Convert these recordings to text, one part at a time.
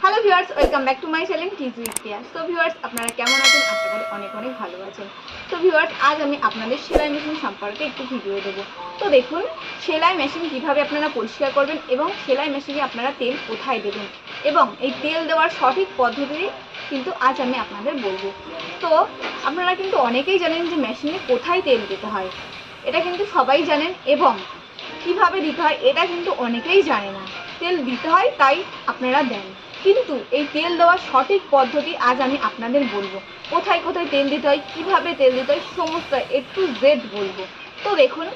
Hello viewers, welcome back to my channel Teej with Piya. So viewers, আপনারা কেমন আছেন? আশা করি অনেক অনেক ভালো আছেন। তো ভিউয়ার্স, আজ আমি আপনাদের সেলাই মেশিন সম্পর্কে একটু ভিডিও দেবো। তো দেখুন, সেলাই মেশিন কিভাবে আপনারা পরিষ্কার করবেন এবং সেলাই মেশিনে আপনারা তেল কোথায় দেবেন এবং এই তেল দেওয়ার সঠিক পদ্ধতি কিন্তু আজ আমি আপনাদের বলবো। তো আপনারা কিন্তু অনেকেই জানেন যে মেশিনে কোথায় তেল দিতে হয়, এটা কিন্তু সবাই জানেন, এবং কিভাবে দিতে হয় এটা কিন্তু অনেকেই জানে না। তেল দিতে হয় তাই আপনারা দেন, কিন্তু এই তেল দেওয়ার সঠিক পদ্ধতি আজ আমি আপনাদের বলবো। কোথায় কোথায় তেল দিতে হয়, কিভাবে তেল দিতে হয়, সমস্ত A to Z বলবো। তো দেখুন,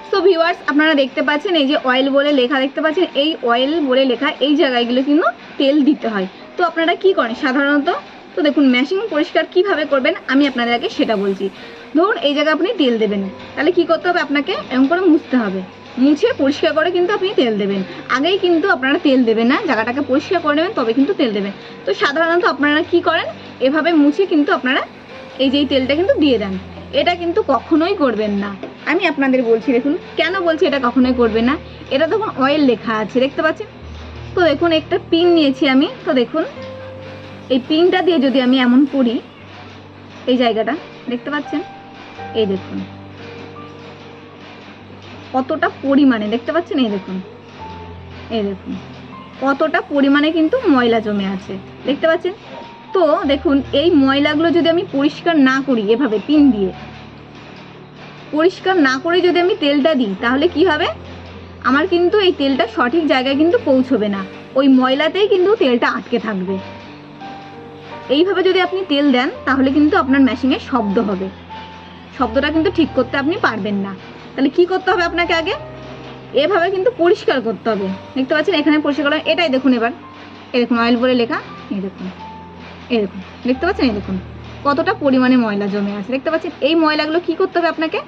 সো ভিউয়ার্স, আপনারা দেখতে পাচ্ছেন এই যে অয়েল বলে লেখা দেখতে পাচ্ছেন, এই অয়েল বলে লেখা এই জায়গাগুলো কিন্তু তেল দিতে হয়। তো আপনারা কি করেন সাধারণত? তো দেখুন, মেশিন পরিষ্কার কিভাবে করবেন আমি আপনাদেরকে সেটা বলছি। ধরুন এই জায়গায় আপনি তেল দেবেন, তাহলে কি করতে হবে? আপনাকে এরকম করে মুছতে হবে, মুছে পরিষ্কার করে কিন্তু আপনি তেল দেবেন। আগেই কিন্তু আপনারা তেল দেবেন না, জায়গাটাকে পরিষ্কার করে নেবেন তবে কিন্তু তেল দেবেন। তো সাধারণত আপনারা কি করেন? এভাবে মুছে কিন্তু আপনারা এই যে তেলটা কিন্তু দিয়ে দেন। এটা কিন্তু কখনোই করবেন না, আমি আপনাদের বলছি। দেখুন কেন বলছি এটা কখনোই করবেন না। এটা দেখুন অয়েল লেখা আছে দেখতে পাচ্ছেন। তো দেখুন একটা পিন নিয়েছি আমি। তো দেখুন এই পিনটা দিয়ে যদি আমি এমন করি, এই জায়গাটা দেখতে পাচ্ছেন, এই দেখুন কতটা পরিমাণে দেখতে পাচ্ছেন, এই দেখুন, এই দেখুন কতটা পরিমাণে কিন্তু ময়লা জমে আছে দেখতে পাচ্ছেন। তো দেখুন এই ময়লাগুলো যদি আমি পরিষ্কার না করি, এভাবে পিন দিয়ে পরিষ্কার না করে যদি আমি তেলটা দিই, তাহলে কি হবে? আমার কিন্তু এই তেলটা সঠিক জায়গায় কিন্তু পৌঁছবে না, ওই ময়লাতেই কিন্তু তেলটা আটকে থাকবে। এইভাবে যদি আপনি তেল দেন তাহলে কিন্তু আপনার মেশিনে শব্দ হবে, শব্দটা কিন্তু ঠিক করতে আপনি পারবেন না। তাহলে কি করতে হবে আপনাকে? আগে এভাবে কিন্তু পরিষ্কার করতে হবে দেখতে পাচ্ছেন, এখানে পরিষ্কার করা, এটাই দেখুন। এবার এই দেখুন অয়েল বলে লেখা, এই দেখুন, এই দেখুন দেখতে পাচ্ছেন, এই দেখুন কতটা পরিমাণে ময়লা জমে আছে দেখতে পাচ্ছেন। এই ময়লাগুলো কি করতে হবে? আপনাকে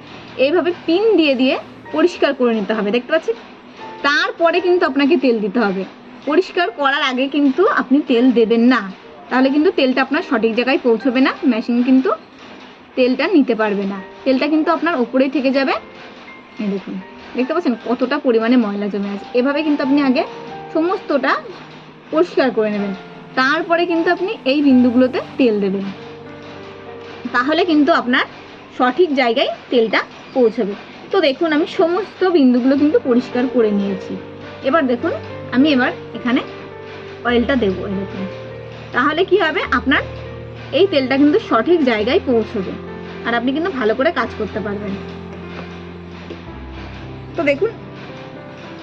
এইভাবে পিন দিয়ে দিয়ে পরিষ্কার করে নিতে হবে দেখতে পাচ্ছেন। তারপরে কিন্তু আপনাকে তেল দিতে হবে। পরিষ্কার করার আগে কিন্তু আপনি তেল দেবেন না, তাহলে কিন্তু তেলটা আপনার সঠিক জায়গায় পৌঁছবে না, মেশিন কিন্তু তেলটা নিতে পারবে না, তেলটা কিন্তু আপনার ওপরেই থেকে যাবে। এই দেখুন দেখতে পাচ্ছেন কতটা পরিমাণে ময়লা জমে আছে। এভাবে কিন্তু আপনি আগে সমস্তটা পরিষ্কার করে নেবেন, তারপরে কিন্তু আপনি এই বিন্দুগুলোতে তেল দেবেন, তাহলে কিন্তু আপনার সঠিক জায়গায় তেলটা পৌঁছবে। তো দেখুন আমি সমস্ত বিন্দুগুলো কিন্তু পরিষ্কার করে নিয়েছি। এবার দেখুন আমি এবার এখানে অয়েলটা দেবো, এই দেখুন, তাহলে কি হবে? আপনার এই তেলটা কিন্তু সঠিক জায়গায় পৌঁছবে আর আপনি কিন্তু ভালো করে কাজ করতে পারবেন। তো দেখুন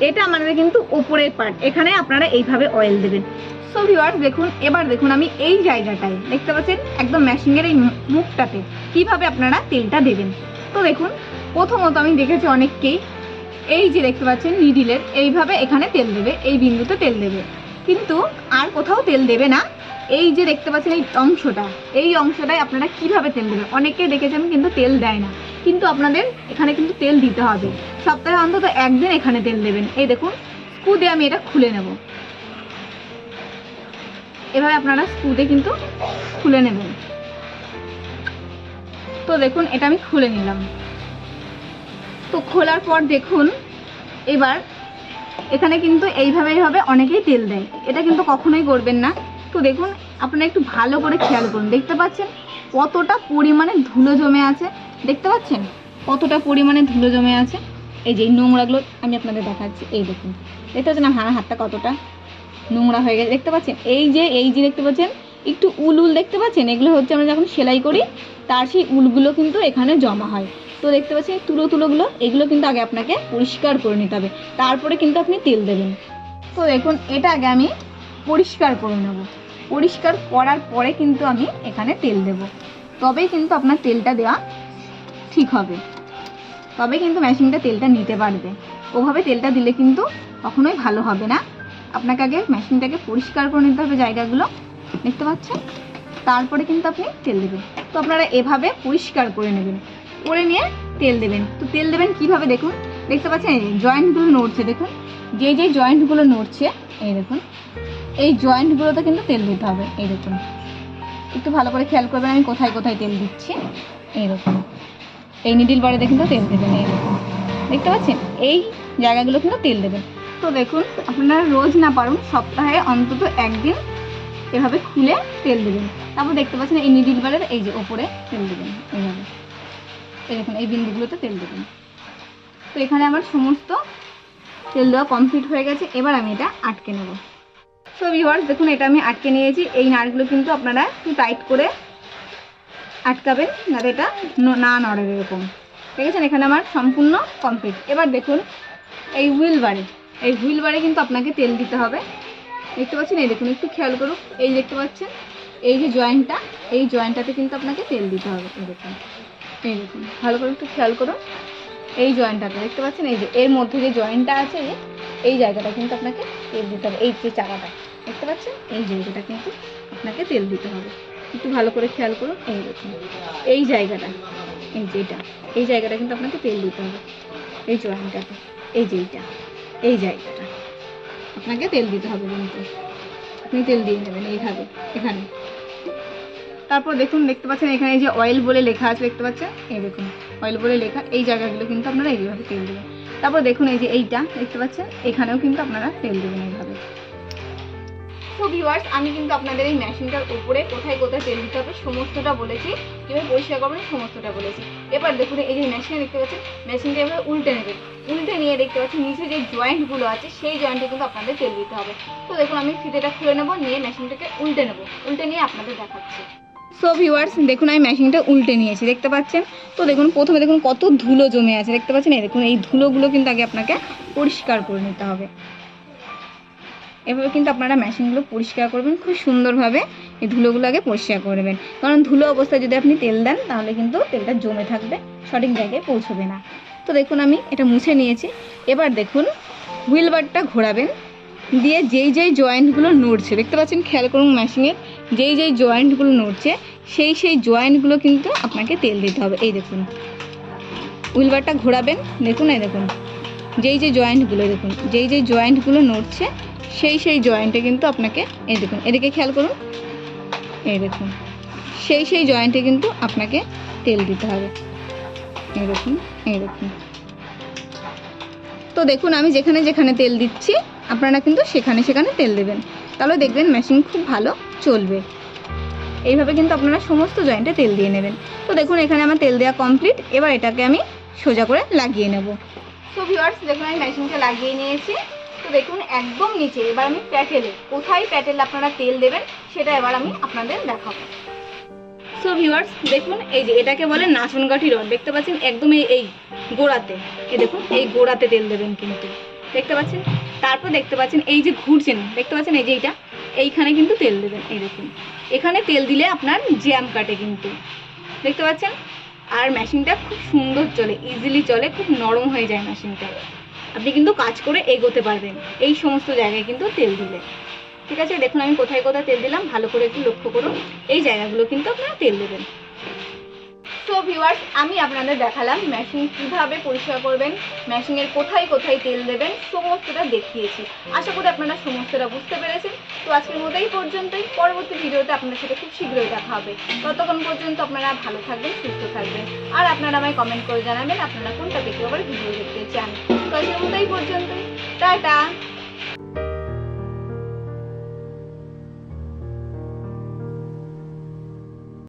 এটা আমাদের কিন্তু উপরের পার্ট, এখানে আপনারা এইভাবে অয়েল দেবেন। সো ভিউয়ার্স দেখুন, এবার দেখুন আমি এই জায়গাটায় দেখতে পাচ্ছেন একদম মেশিনের এই মুখটাতে কিভাবে আপনারা তেলটা দেবেন। তো দেখুন প্রথমত আমি দেখেছি অনেককেই এই যে দেখতে পাচ্ছেন নিডিলের এইভাবে এখানে তেল দেবে, এই বিন্দুতে তেল দেবে, কিন্তু আর কোথাও তেল দেবে না। এই যে দেখতে পাচ্ছেন এই অংশটায় আপনারা কিভাবে তেল দেবেন, অনেকে দেখেছেন কিন্তু তেল দেয় না, কিন্তু আপনাদের এখানে কিন্তু তেল দিতে হবে। সপ্তাহে অন্তত একদিন এখানে তেল দেবেন। এই দেখুন স্ক্রু দিয়ে আমি এটা খুলে নেব, এভাবে আপনারা স্ক্রু দিয়ে কিন্তু খুলে নেবেন। তো দেখুন এটা আমি খুলে নিলাম। তো খোলার পর দেখুন এবার এখানে কিন্তু এইভাবে অনেকেই তেল দেয়, এটা কিন্তু কখনোই করবেন না। তো দেখুন আপনারা একটু ভালো করে খেয়াল করুন, দেখতে পাচ্ছেন কতটা পরিমাণে ধুলো জমে আছে দেখতে পাচ্ছেন, কতটা পরিমাণে ধুলো জমে আছে। এই যে নোংরাগুলো আমি আপনাদের দেখাচ্ছি, এই দেখুন দেখতে পাচ্ছেন আমার হাতটা কতটা নোংরা হয়ে গেছে দেখতে পাচ্ছেন। এই যে দেখতে পাচ্ছেন একটু উল দেখতে পাচ্ছেন, এগুলো হচ্ছে আমরা যখন সেলাই করি তার সেই উলগুলো কিন্তু এখানে জমা হয়। তো দেখতে পাচ্ছেন তুলোগুলো, এগুলো কিন্তু আগে আপনাকে পরিষ্কার করে নিতে হবে, তারপরে কিন্তু আপনি তেল দেবেন। তো দেখুন এটা আগে আমি পরিষ্কার করে নেব, পরিষ্কার করার পরে কিন্তু আমি এখানে তেল দেব, তবেই কিন্তু আপনার তেলটা দেওয়া ঠিক হবে, তবে কিন্তু মেশিনটা তেলটা নিতে পারবে। ওভাবে তেলটা দিলে কিন্তু কখনোই ভালো হবে না। আপনাকে আগে মেশিনটাকে পরিষ্কার করে নিতে হবে জায়গাগুলো দেখতে পাচ্ছেন, তারপরে কিন্তু আপনি তেল দেবেন। তো আপনারা এভাবে পরিষ্কার করে নেবেন, করে নিয়ে তেল দেবেন। তো তেল দেবেন কিভাবে? দেখুন দেখতে পাচ্ছেন এই জয়েন্টগুলো নড়ছে, দেখুন যে জয়েন্টগুলো নড়ছে, এই দেখুন এই জয়েন্টগুলোতে কিন্তু তেল দিতে হবে। এই দেখুন একটু ভালো করে খেয়াল করবেন আমি কোথায় কোথায় তেল দিচ্ছি। এই দেখুন এই নিডিল বারে কিন্তু তেল দেবেন, এই দেখুন দেখতে পাচ্ছেন এই জায়গাগুলো কিন্তু তেল দেবেন। তো দেখুন, আপনারা রোজ না পারুন সপ্তাহে অন্তত একদিন এভাবে খুলে তেল দেবেন। তারপর দেখতে পাচ্ছেন এই নিডিল বারের এই যে ওপরে তেল দেবেন, এইভাবে এই দেখুন এই বিন্দুগুলোতে তেল দেবেন। তো এখানে আমার সমস্ত তেল দেওয়া কমপ্লিট হয়ে গেছে। এবার আমি এটা আটকে নেব। সো ভিউয়ার্স দেখুন, এটা আমি আটকে নিয়েছি। এই নাটগুলো কিন্তু আপনারা একটু টাইট করে আটকাবেন যাতে এটা না নড়ে, এরকম। ঠিক আছে, এখানে আমার সম্পূর্ণ কমপ্লিট। এবার দেখুন এই হুইল বারে কিন্তু আপনাকে তেল দিতে হবে। দেখতে পাচ্ছেন, এই দেখুন, একটু খেয়াল করুন, এই দেখতে পাচ্ছেন এই যে জয়েন্টটা, এই জয়েন্টটাতে কিন্তু আপনাকে তেল দিতে হবে। এই দেখুন ভালো করে একটু খেয়াল করুন, এই জয়েন্টটাতে দেখতে পাচ্ছেন, এই যে এর মধ্যে যে জয়েন্টটা আছে এই জায়গাটা কিন্তু আপনাকে তেল দিতে হবে। এই যে চাকাটা দেখতে পাচ্ছেন, এই জায়গাটা কিন্তু আপনাকে তেল দিতে হবে। একটু ভালো করে খেয়াল করুন, এই দেখুন এই জায়গাটা, এই জায়গাটা কিন্তু আপনাকে তেল দিতে হবে। এই জয়েন্টটাতে এই জায়গাটা আপনাকে তেল দিতে হবে, কিন্তু আপনি তেল দিয়ে নেবেন এইভাবে এখানে। তারপর দেখুন, দেখতে পাচ্ছেন এখানে যে অয়েল বলে লেখা আছে, দেখতে পাচ্ছেন, এই দেখুন অয়েল বলে লেখা, এই জায়গাগুলো কিন্তু আপনারা এইভাবে তেল দেবেন। তারপর দেখুন এই যে এইটা দেখতে পাচ্ছেন, এখানেও কিন্তু আপনারা তেল দেবেন এইভাবে। তো ভিউয়ার্স, আমি কিন্তু আপনাদের এই মেশিনটার উপরে কোথায় কোথায় তেল দিতে হবে সমস্তটা বলেছি, কীভাবে পরিষ্কার করবেন সমস্তটা বলেছি। এবার দেখুন এই যে মেশিনে দেখতে পাচ্ছেন, মেশিনটা এভাবে উল্টে নেবেন। উল্টে নিয়ে দেখতে পাচ্ছেন নিচে যে জয়েন্টগুলো আছে সেই জয়েন্টে কিন্তু আপনাদের তেল দিতে হবে। তো দেখুন আমি ফিতেটা খুলে নেবো, নিয়ে মেশিনটাকে উল্টে নেবো, উল্টে নিয়ে আপনাদের দেখাচ্ছি। সো ভিউয়ার্স দেখুন, আমি মেশিনটা উল্টে নিয়েছি, দেখতে পাচ্ছেন। তো দেখুন প্রথমে দেখুন কত ধুলো জমে আছে, দেখতে পাচ্ছেন। এই দেখুন এই ধুলোগুলো কিন্তু আগে আপনাকে পরিষ্কার করে নিতে হবে। এভাবে কিন্তু আপনারা মেশিনগুলো পরিষ্কার করবেন খুব সুন্দরভাবে। এই ধুলোগুলো আগে পরিষ্কার করে নেবেন, কারণ ধুলো অবস্থায় যদি আপনি তেল দেন তাহলে কিন্তু তেলটা জমে থাকবে, সঠিক জায়গায় পৌঁছবে না। তো দেখুন আমি এটা মুছে নিয়েছি। এবার দেখুন হুইল বারটা ঘোরাবেন, দিয়ে যেই জয়েন্টগুলো নড়ছে দেখতে পাচ্ছেন, খেয়াল করুন মেশিনের যেই জয়েন্টগুলো নড়ছে সেই জয়েন্টগুলো কিন্তু আপনাকে তেল দিতে হবে। এই দেখুন হুইল বারটা ঘোরাবেন, দেখুন এই দেখুন যেই জয়েন্টগুলো, দেখুন যেই জয়েন্টগুলো নড়ছে সেই জয়েন্টে কিন্তু আপনাকে, এই দেখুন এদিকে খেয়াল করুন, এই দেখুন সেই জয়েন্টে কিন্তু আপনাকে তেল দিতে হবে। এই দেখুন তো দেখুন আমি যেখানে যেখানে তেল দিচ্ছি আপনারা কিন্তু সেখানে তেল দেবেন, তাহলে দেখবেন মেশিন খুব ভালো চলবে। এইভাবে কিন্তু আপনারা সমস্ত জয়েন্টে তেল দিয়ে নেবেন। তো দেখুন এখানে আমার তেল দেওয়া কমপ্লিট। এবার এটাকে আমি সোজা করে লাগিয়ে নেব। তো ভিউয়ার্স দেখুন আমি মেশিনটা লাগিয়ে নিয়েছি। তো দেখুন একদম নিচে, এবার আমি প্যাটেলে, কোথায় প্যাটেলে আপনারা তেল দেবেন সেটা এবার আমি আপনাদের দেখাবো। সো ভিউয়ার্স দেখুন এই যে এটাকে বলে নাচনকাঠি রড, দেখতে পাচ্ছেন একদম এই গোড়াতে, এই দেখুন এই গোড়াতে তেল দেবেন কিন্তু, দেখতে পাচ্ছেন। তারপর দেখতে পাচ্ছেন এই যে ঘুরছেন, দেখতে পাচ্ছেন এই যে এইখানে কিন্তু তেল দেবেন। এই দেখুন এখানে তেল দিলে আপনার জ্যাম কাটে কিন্তু, দেখতে পাচ্ছেন। আর মেশিনটা খুব সুন্দর চলে, ইজিলি চলে, খুব নরম হয়ে যায় মেশিনটা। আপনি কিন্তু কাজ করে এগোতে পারবেন এই সমস্ত জায়গায় কিন্তু তেল দিলে। ঠিক আছে, দেখুন আমি কোথায় কোথায় তেল দিলাম ভালো করে একটু লক্ষ্য করুন, এই জায়গাগুলো কিন্তু আপনারা তেল দেবেন। সো ভিউয়ার্স আমি আপনাদের দেখালাম মেশিন কিভাবে পরিষ্কার করবেন, মেশিনের কোথায় কোথায় তেল দেবেন সমস্তটা দেখিয়েছি। আশা করি আপনারা সমস্তটা বুঝতে পেরেছেন। তো আজকের মতো এই পর্যন্তই, পরবর্তী ভিডিওতে আপনাদের সাথে খুব শীঘ্রই দেখা হবে। ততক্ষণ পর্যন্ত আপনারা ভালো থাকবেন, সুস্থ থাকবেন, আর আপনারা আমায় কমেন্ট করে জানাবেন আপনারা কোন টপিকে আবার ভিডিও দেখতে চান। তো আজকের মতো এই পর্যন্তই, টাটা।